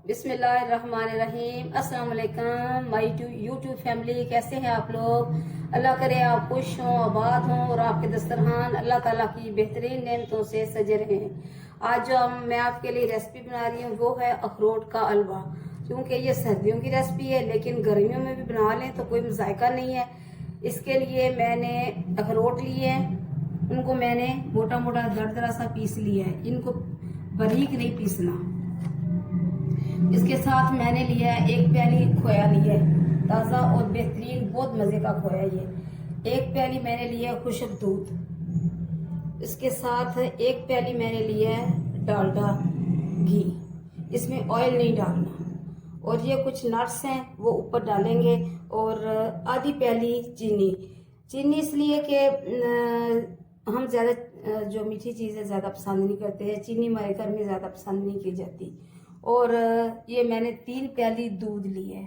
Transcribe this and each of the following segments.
बिस्मिल्लाहिर्रहमानिर्रहीम। अस्सलाम वालेकुम माय यूट्यूब फैमिली, कैसे हैं आप लोग। अल्लाह करे आप खुश हों, आबाद हों और आपके दस्तरखान अल्लाह ताला की बेहतरीन नेमतों से सजे रहें। आज जो मैं आपके लिए रेसिपी बना रही हूँ वो है अखरोट का हलवा। क्योंकि ये सर्दियों की रेसिपी है लेकिन गर्मियों में भी बना लें तो कोई जायका नहीं है। इसके लिए मैंने अखरोट लिए हैं, उनको मैंने मोटा मोटा दरदरा सा पीस लिया है। इनको बारीक नहीं पीसना। इसके साथ मैंने लिया है एक प्याली खोया लिया है, ताज़ा और बेहतरीन, बहुत मजे का खोया। ये एक प्याली मैंने लिया है खुश्क दूध। इसके साथ एक प्याली मैंने लिया है डालडा घी। इसमें ऑयल नहीं डालना। और ये कुछ नट्स हैं वो ऊपर डालेंगे। और आधी प्याली चीनी। चीनी इसलिए कि हम ज्यादा जो मीठी चीजें ज्यादा पसंद नहीं करते हैं, चीनी हमारे घर में ज्यादा पसंद नहीं की जाती। और ये मैंने 3 प्याली दूध ली है।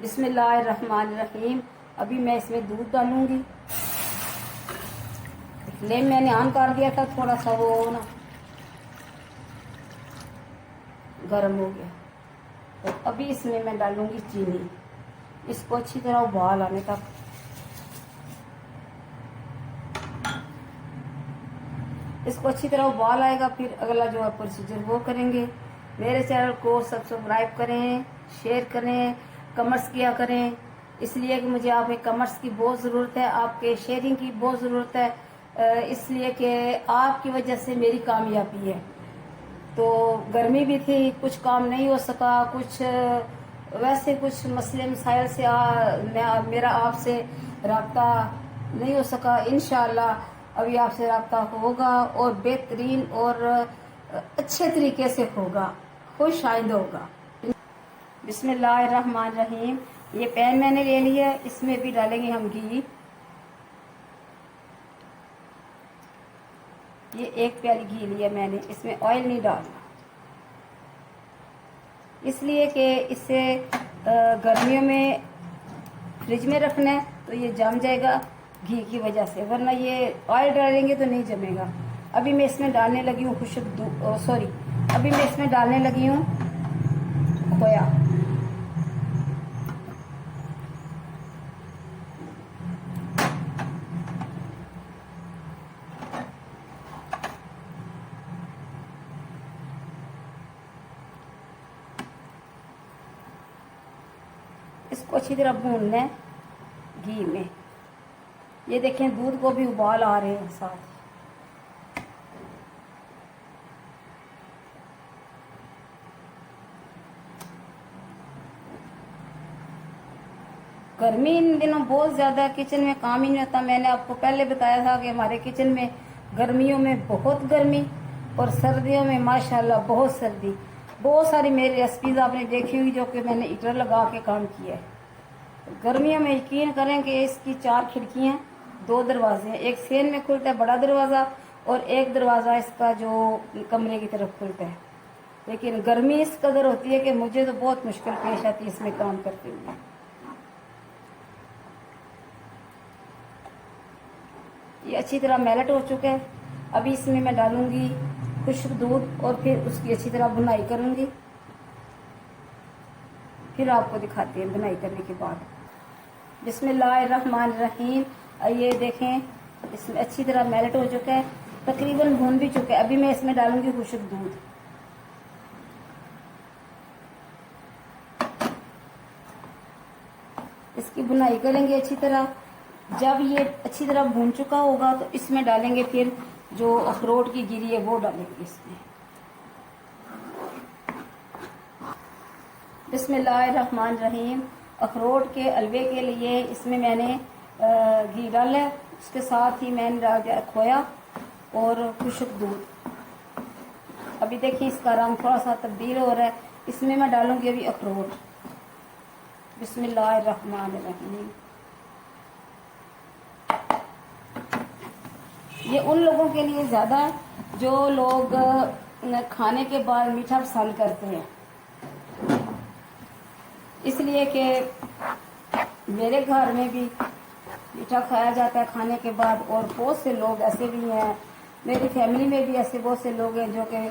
बिस्मिल्लाहिर्रहमानिर्रहीम। अभी मैं इसमें दूध डालूंगी। फ्लेम मैंने ऑन कर दिया था, थोड़ा सा वो ना गर्म हो गया। तो अभी इसमें मैं डालूंगी चीनी। इसको अच्छी तरह उबाल आने तक इसको अच्छी तरह उबाल आएगा, फिर अगला जो है प्रोसीजर वो करेंगे। मेरे चैनल को सब्सक्राइब करें, शेयर करें, कमेंट्स किया करें, इसलिए कि मुझे आपके कमेंट्स की बहुत ज़रूरत है, आपके शेयरिंग की बहुत ज़रूरत है, इसलिए कि आपकी वजह से मेरी कामयाबी है। तो गर्मी भी थी, कुछ काम नहीं हो सका, कुछ वैसे कुछ मसले मसाइल से मेरा आपसे रब्ता नहीं हो सका। इंशाअल्लाह अभी आपसे रब्ता होगा और बेहतरीन और अच्छे तरीके से होगा, खुश आइंद होगा। बिस्मिल्लाहिर्रहमानिर्रहीम। ये पैन मैंने ले लिया है, इसमें भी डालेंगे हम घी। ये एक प्याली घी लिया मैंने, इसमें ऑयल नहीं डालना, इसलिए कि इसे गर्मियों में फ्रिज में रखना है तो ये जम जाएगा घी की वजह से, वरना ये ऑयल डालेंगे तो नहीं जमेगा। अभी मैं इसमें डालने लगी हूँ अभी मैं इसमें डालने लगी हूँ खोया। इसको अच्छी तरह भूनना है घी में। ये देखें दूध को भी उबाल आ रहे हैं साथ। गर्मी इन दिनों बहुत ज्यादा, किचन में काम ही नहीं होता। मैंने आपको पहले बताया था कि हमारे किचन में गर्मियों में बहुत गर्मी और सर्दियों में माशाल्लाह बहुत सर्दी। बहुत सारी मेरी रेसिपीज आपने देखी हुई जो कि मैंने हीटर लगा के काम किया है। गर्मियों में यकीन करें कि इसकी 4 खिड़कियां, 2 दरवाजे हैं। एक सेन में खुलता है बड़ा दरवाजा और एक दरवाजा इसका जो कमरे की तरफ खुलता है। लेकिन गर्मी इस कदर होती है कि मुझे तो बहुत मुश्किल पेश आती है इसमें काम करते हुए। ये अच्छी तरह मेल्ट हो चुका है। अभी इसमें मैं डालूंगी खुश्क दूध और फिर उसकी अच्छी तरह बुनाई करूंगी। फिर आपको दिखाते हैं बुनाई करने के बाद। बिस्मिल्लाहिर्रहमानिर्रहीम। ये देखें इसमें अच्छी तरह मेल्ट हो चुका है, तकरीबन भून भी चुका है। अभी मैं इसमें डालूंगी खुश्क दूध। इसकी बुनाई करेंगे अच्छी तरह। जब ये अच्छी तरह भून चुका होगा तो इसमें डालेंगे फिर जो अखरोट की गिरी है वो डालेंगे इसमें। बिस्मिल्लाहिर्रहमानिर्रहीम। अखरोट के हलवे के लिए इसमें मैंने घी डाला है, उसके साथ ही मैंने डाल दिया खोया और खुश्क दूध। अभी देखिए इसका रंग थोड़ा सा तब्दील हो रहा है। इसमें मैं डालूंगी अभी अखरोट। बिस्मिल्लाहिर्रहमानिर्रहीम। ये उन लोगों के लिए ज्यादा है जो लोग खाने के बाद मीठा पसंद करते हैं, इसलिए कि मेरे घर में भी मीठा खाया जाता है खाने के बाद। और बहुत से लोग ऐसे भी हैं मेरी फैमिली में भी ऐसे बहुत से लोग हैं जो कि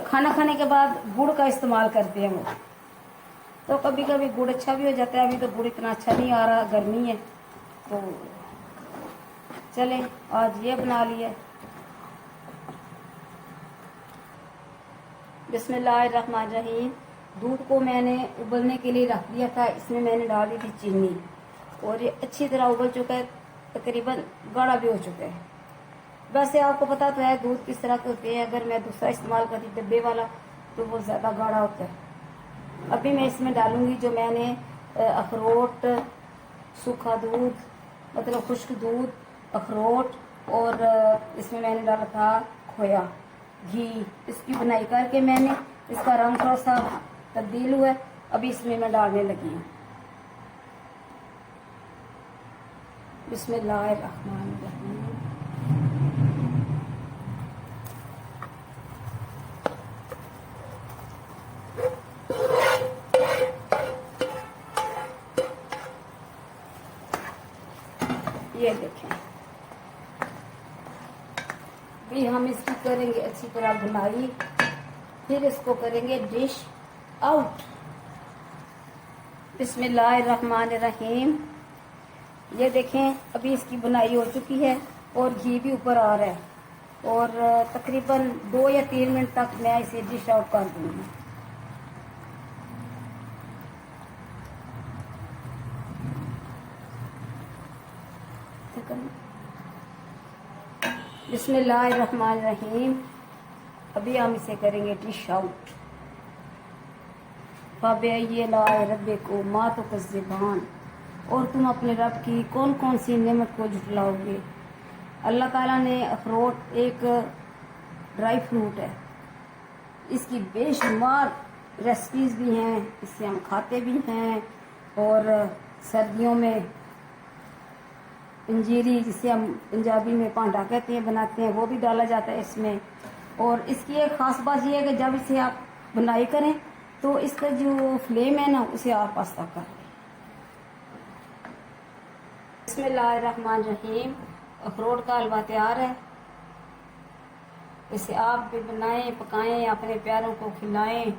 खाना खाने के बाद गुड़ का इस्तेमाल करते हैं वो। तो कभी कभी गुड़ अच्छा भी हो जाता है। अभी तो गुड़ इतना अच्छा नहीं आ रहा, गर्मी है, तो चले आज ये बना लिया। बिस्मिल्लाहिर्रहमानिर्रहीम। दूध को मैंने उबलने के लिए रख दिया था, इसमें मैंने डाल दी थी चीनी और ये अच्छी तरह उबल चुका है, तकरीबन गाढ़ा भी हो चुका है। वैसे आपको पता तो है दूध किस तरह के होते हैं, अगर मैं दूसरा इस्तेमाल करती डब्बे वाला तो वो ज़्यादा गाढ़ा होता है। अभी मैं इसमें डालूंगी जो मैंने अखरोट, सूखा दूध मतलब खुश्क दूध, अखरोट और इसमें मैंने डाला था खोया, घी। इसकी बुनाई करके मैंने इसका रंग थोड़ा सा तब्दील हुआ है। अभी इसमें मैं डालने लगी हूँ। बिस्मिल्लाहिर्रहमानिर्रहीम। ये देखें, भी हम इसकी करेंगे अच्छी तरह बुनाई, फिर इसको करेंगे डिश आउट। बिस्मिल्लाहिर्रहमानिर्रहीम। ये देखें अभी इसकी बुनाई हो चुकी है और घी भी ऊपर आ रहा है और तकरीबन 2 या 3 मिनट तक मैं इसे डिश आउट कर दूंगी। बिस्मिल्लाहिर्रहमानिर्रहीम। अभी हम इसे करेंगे डिश आउट। फ़ाबिअय्यि आलाइ रब्बिकुमा तुकज़्ज़िबान। और तुम अपने रब की कौन कौन सी नेमत को झुटलाओगे। अल्लाह ताला ने अखरोट एक ड्राई फ्रूट है, इसकी बेशुमार रेसिपीज़ भी हैं, इससे हम खाते भी हैं। और सर्दियों में पंजीरी, जिसे हम पंजाबी में पांडा कहते हैं, बनाते हैं, वो भी डाला जाता है इसमें। और इसकी एक ख़ास बात यह है कि जब इसे आप बुनाई करें तो इसका जो फ्लेम है ना उसे आप आस्ता करें। बिस्मिल्लाहिर्रहमानिर्रहीम। अखरोट का हलवा तैयार है, इसे आप भी बनाएं, पकाएं, अपने प्यारों को खिलाएं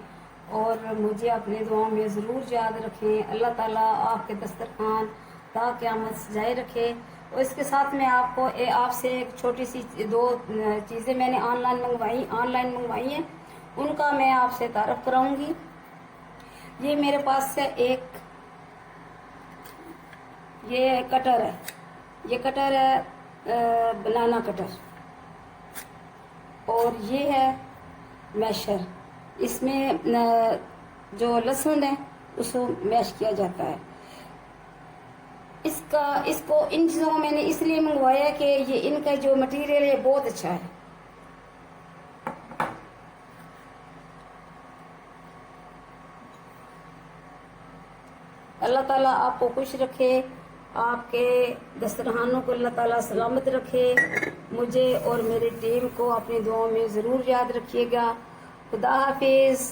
और मुझे अपने दुआओं में ज़रूर याद रखें। अल्लाह ताला आपके दस्तरखान ता क़यामत सजाए रखे। और इसके साथ में आपसे एक छोटी सी 2 चीज़ें मैंने ऑनलाइन मंगवाई हैं, उनका मैं आपसे तारफ़ कराऊंगी। ये मेरे पास है ये कटर है, ये कटर है बनाना कटर, और ये है मैशर। इसमें जो लहसुन है उसको मैश किया जाता है। इसको इन चीज़ों को मैंने इसलिए मंगवाया कि ये इनका जो मटेरियल है बहुत अच्छा है। अल्लाह ताला आपको खुश रखे, आपके दस्तरखानों को अल्लाह ताला सलामत रखे। मुझे और मेरी टीम को अपनी दुआओं में ज़रूर याद रखिएगा। खुदा हाफिज़।